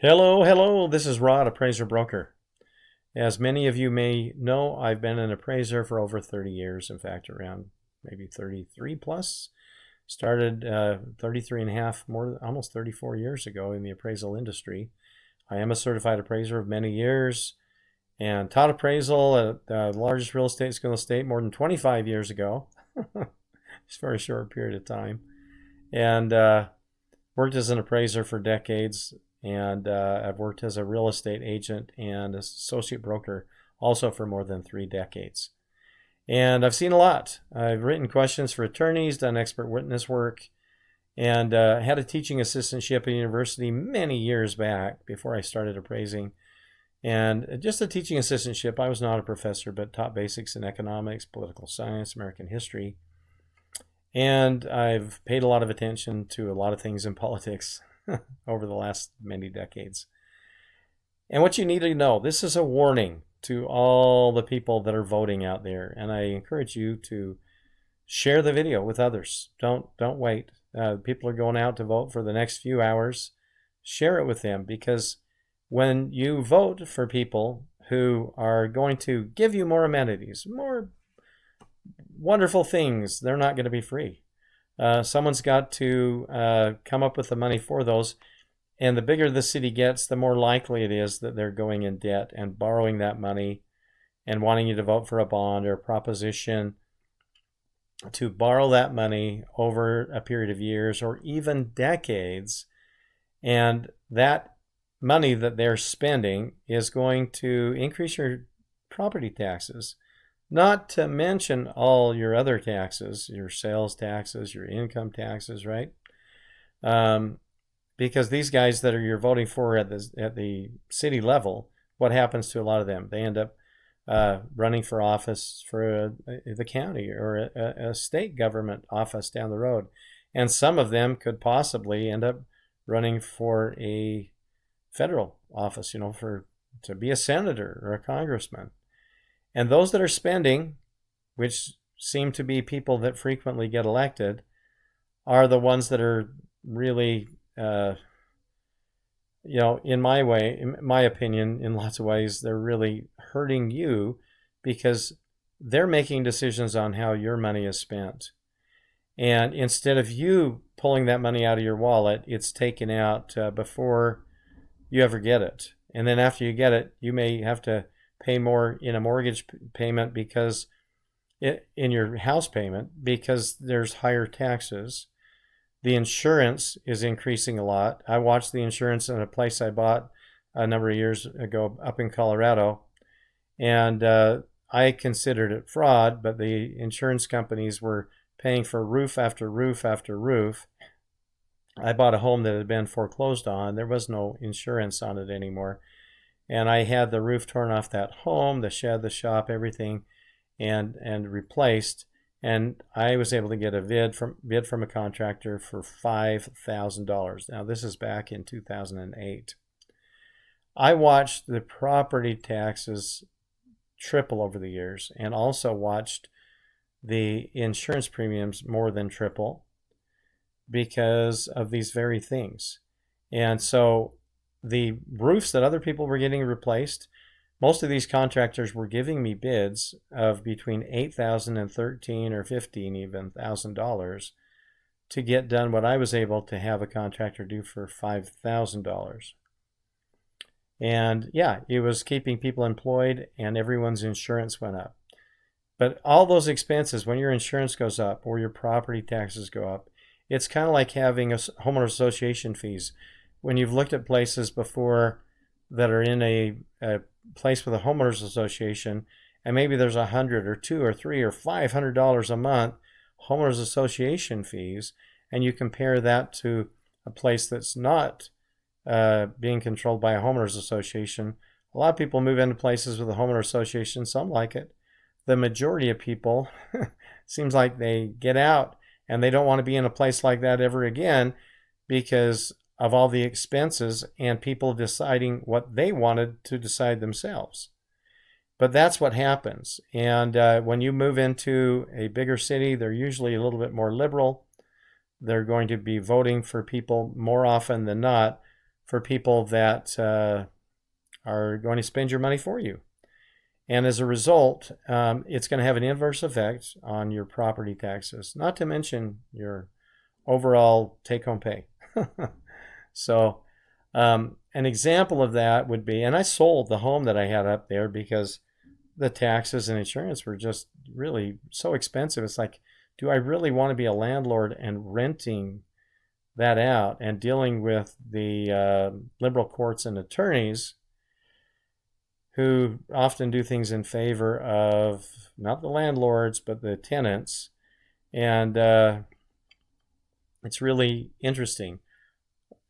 Hello, hello. This is Rod, Appraiser Broker. As many of you may know, I've been an appraiser for over 30 years. In fact, around maybe 33 plus. Started 33 and a half, almost 34 years ago in the appraisal industry. I am a certified appraiser of many years and taught appraisal at the largest real estate school in the state more than 25 years ago. It's a very short period of time. And worked as an appraiser for decades. And I've worked as a real estate agent and associate broker also for more than 3 decades. And I've seen a lot. I've written questions for attorneys, done expert witness work, and had a teaching assistantship at a university many years back before I started appraising. And just a teaching assistantship. I was not a professor, but taught basics in economics, political science, American history. And I've paid a lot of attention to a lot of things in politics over the last many decades. And what you need to know, this is a warning to all the people that are voting out there. And I encourage you to share the video with others. Don't wait. People are going out to vote for the next few hours. Share it with them, because when you vote for people who are going to give you more amenities, more wonderful things, they're not going to be free. Someone's got to come up with the money for those. And the bigger the city gets, the more likely it is that they're going in debt and borrowing that money and wanting you to vote for a bond or a proposition to borrow that money over a period of years or even decades. And that money that they're spending is going to increase your property taxes. Not to mention all your other taxes, your sales taxes, your income taxes, right? Because these guys that you're voting for at the city level, what happens to a lot of them? They end up running for office for the county or a state government office down the road. And some of them could possibly end up running for a federal office, to be a senator or a congressman. And those that are spending, which seem to be people that frequently get elected, are the ones that are really, in my opinion, in lots of ways, they're really hurting you, because they're making decisions on how your money is spent. And instead of you pulling that money out of your wallet, it's taken out before you ever get it. And then after you get it, you may have to pay more in a mortgage payment in your house payment, because there's higher taxes. The insurance is increasing a lot. I watched the insurance in a place I bought a number of years ago up in Colorado, and I considered it fraud, but the insurance companies were paying for roof after roof after roof. I bought a home that had been foreclosed on. There was no insurance on it anymore. And I had the roof torn off that home, the shed, the shop, everything, and replaced. And I was able to get a bid from a contractor for $5,000. Now, this is back in 2008. I watched the property taxes triple over the years, and also watched the insurance premiums more than triple because of these very things. And so the roofs that other people were getting replaced, most of these contractors were giving me bids of between $8,000 and $13,000 or $15,000 even $1,000 to get done what I was able to have a contractor do for $5,000. And yeah, it was keeping people employed, and everyone's insurance went up. But all those expenses, when your insurance goes up or your property taxes go up, it's kind of like having a homeowner association fees. When you've looked at places before that are in a place with a homeowners association, and maybe there's $100 or $200 or $300 or $500 a month homeowners association fees, and you compare that to a place that's not being controlled by a homeowners association, a lot of people move into places with a homeowner association. Some like it. The majority of people seems like they get out and they don't want to be in a place like that ever again, because of all the expenses and people deciding what they wanted to decide themselves. But that's what happens. And when you move into a bigger city, they're usually a little bit more liberal. They're going to be voting for people more often than not for people that are going to spend your money for you. And as a result, it's going to have an inverse effect on your property taxes, not to mention your overall take-home pay. So an example of that would be, and I sold the home that I had up there because the taxes and insurance were just really so expensive. It's like, do I really want to be a landlord and renting that out and dealing with the liberal courts and attorneys who often do things in favor of not the landlords but the tenants? And it's really interesting.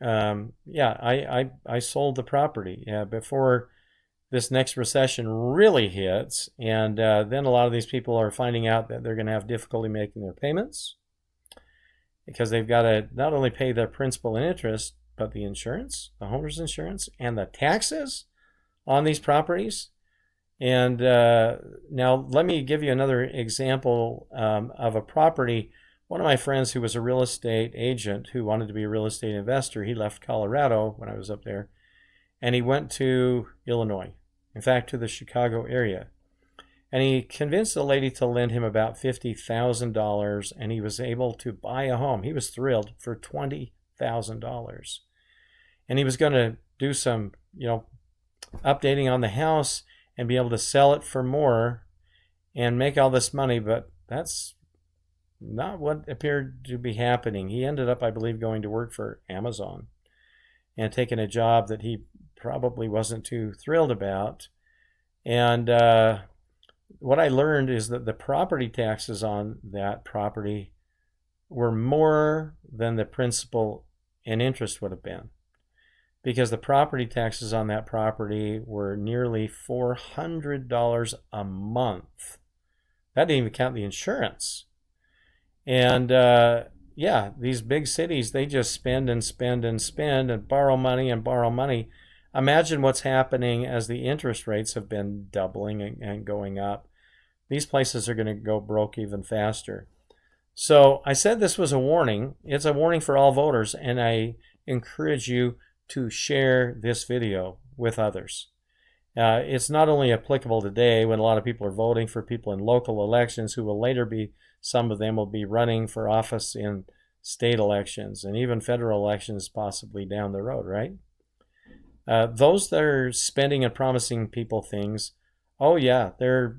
I sold the property before this next recession really hits, and then a lot of these people are finding out that they're going to have difficulty making their payments because they've got to not only pay their principal and interest, but the insurance, the homeowner's insurance, and the taxes on these properties. And now let me give you another example of a property. One of my friends who was a real estate agent who wanted to be a real estate investor, he left Colorado when I was up there, and he went to Illinois, in fact, to the Chicago area. And he convinced the lady to lend him about $50,000, and he was able to buy a home. He was thrilled for $20,000. And he was going to do some, updating on the house and be able to sell it for more and make all this money, but that's not what appeared to be happening. He ended up, I believe, going to work for Amazon and taking a job that he probably wasn't too thrilled about. And what I learned is that the property taxes on that property were more than the principal and interest would have been, because the property taxes on that property were nearly $400 a month. That didn't even count the insurance. And these big cities, they just spend and spend and spend and borrow money and borrow money. Imagine what's happening as the interest rates have been doubling and going up. These places are going to go broke even faster. So I said this was a warning. It's a warning for all voters, and I encourage you to share this video with others. It's not only applicable today when a lot of people are voting for people in local elections who will later be, some of them will be running for office in state elections and even federal elections possibly down the road, right? Those that are spending and promising people things, oh yeah, they're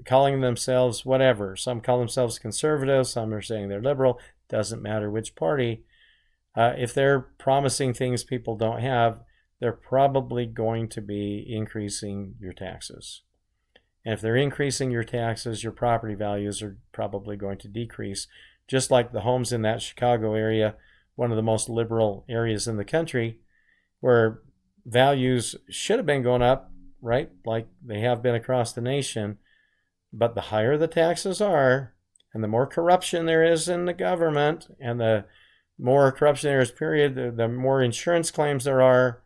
calling themselves whatever. Some call themselves conservative, some are saying they're liberal. Doesn't matter which party. If they're promising things people don't have, they're probably going to be increasing your taxes. And if they're increasing your taxes, your property values are probably going to decrease. Just like the homes in that Chicago area, one of the most liberal areas in the country, where values should have been going up, right? Like they have been across the nation. But the higher the taxes are, and the more corruption there is in the government, and the more corruption there is, period, the more insurance claims there are,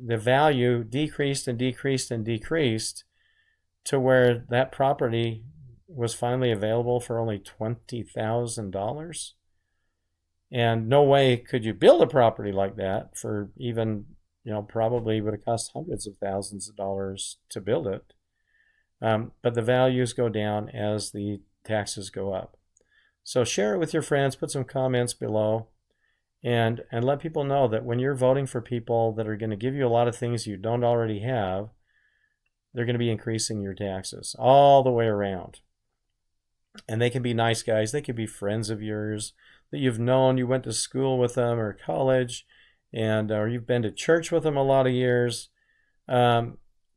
the value decreased and decreased and decreased to where that property was finally available for only $20,000. And no way could you build a property like that for even, probably would have cost hundreds of thousands of dollars to build it. But the values go down as the taxes go up. So share it with your friends, put some comments below, and let people know that when you're voting for people that are going to give you a lot of things you don't already have, they're going to be increasing your taxes all the way around. And they can be nice guys. They could be friends of yours that you've known. You went to school with them or college, or you've been to church with them a lot of years.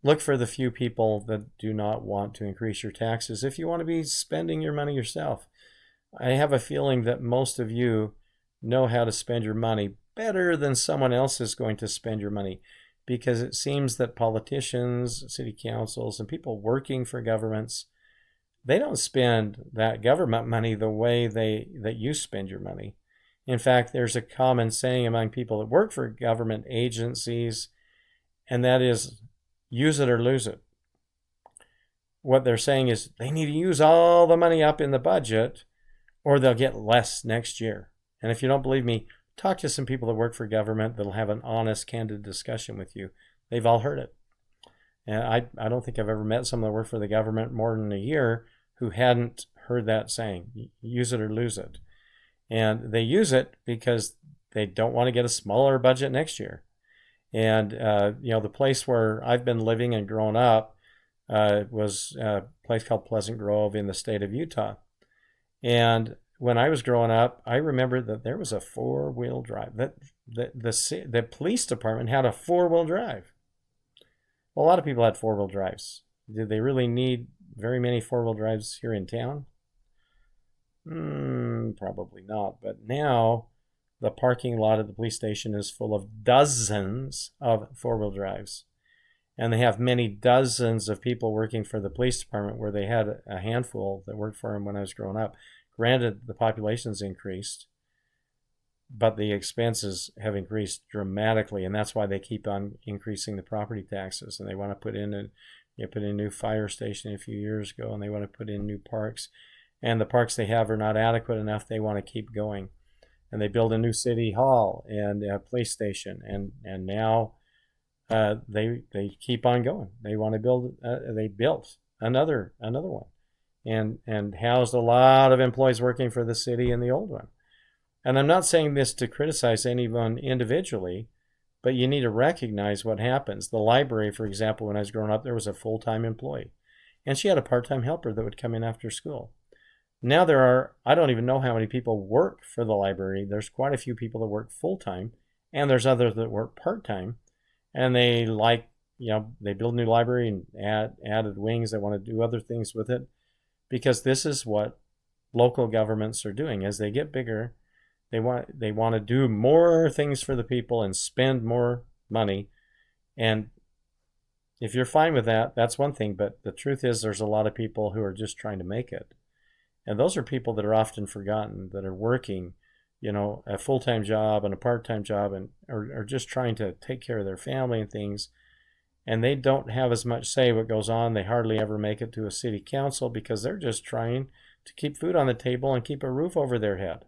Look for the few people that do not want to increase your taxes if you want to be spending your money yourself. I have a feeling that most of you know how to spend your money better than someone else is going to spend your money, because it seems that politicians, city councils, and people working for governments, they don't spend that government money the way that you spend your money. In fact, there's a common saying among people that work for government agencies, and that is, use it or lose it. What they're saying is they need to use all the money up in the budget or they'll get less next year. And if you don't believe me, talk to some people that work for government that'll have an honest, candid discussion with you. They've all heard it. And I don't think I've ever met someone that worked for the government more than a year who hadn't heard that saying, use it or lose it. And they use it because they don't want to get a smaller budget next year. And, the place where I've been living and grown up was a place called Pleasant Grove in the state of Utah. And when I was growing up, I remember that there was a four-wheel drive. The police department had a four-wheel drive. Well, a lot of people had four-wheel drives. Did they really need very many four-wheel drives here in town? Probably not. But now the parking lot at the police station is full of dozens of four-wheel drives. And they have many dozens of people working for the police department, where they had a handful that worked for them when I was growing up. Granted, the population's increased, but the expenses have increased dramatically, and that's why they keep on increasing the property taxes. And they want to put in a new fire station a few years ago, and they want to put in new parks. And the parks they have are not adequate enough. They want to keep going. And they build a new city hall and a police station, and now they keep on going. They want to build. They built another one, and housed a lot of employees working for the city in the old one. And I'm not saying this to criticize anyone individually, but you need to recognize what happens. The library, for example, when I was growing up, there was a full-time employee, and she had a part-time helper that would come in after school. Now there are, I don't even know how many people work for the library. There's quite a few people that work full-time, and there's others that work part-time, and they they build a new library and added wings. They want to do other things with it, because this is what local governments are doing. As they get bigger, they want to do more things for the people and spend more money. And if you're fine with that, that's one thing. But the truth is, there's a lot of people who are just trying to make it. And those are people that are often forgotten, that are working, a full-time job and a part-time job, and are just trying to take care of their family and things. And they don't have as much say what goes on. They hardly ever make it to a city council, because they're just trying to keep food on the table and keep a roof over their head.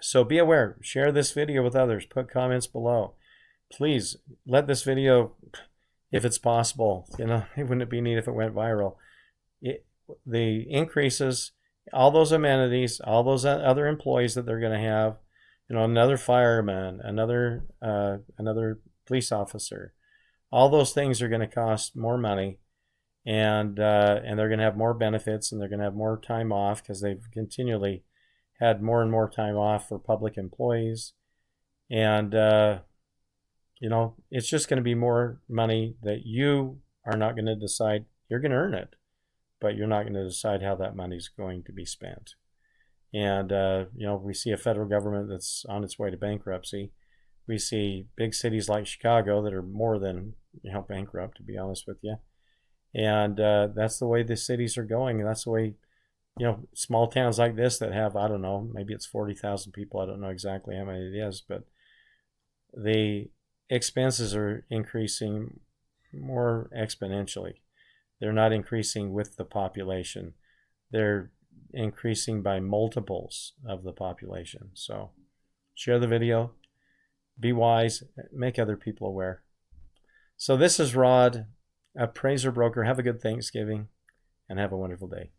So be aware. Share this video with others. Put comments below. Please let this video, if it's possible, wouldn't it be neat if it went viral? The increases, all those amenities, all those other employees that they're going to have, another fireman, another police officer, all those things are going to cost more money, and they're going to have more benefits, and they're going to have more time off, because they've continually had more and more time off for public employees. And it's just going to be more money that you are not going to decide. You're going to earn it, but you're not going to decide how that money is going to be spent. And we see a federal government that's on its way to bankruptcy. We see big cities like Chicago that are more than bankrupt, to be honest with you. And that's the way the cities are going. And that's the way, small towns like this that have, I don't know, maybe it's 40,000 people. I don't know exactly how many it is, but the expenses are increasing more exponentially. They're not increasing with the population. They're increasing by multiples of the population. So share the video. Be wise. Make other people aware. So this is Rod, Appraiser Broker. Have a good Thanksgiving and have a wonderful day.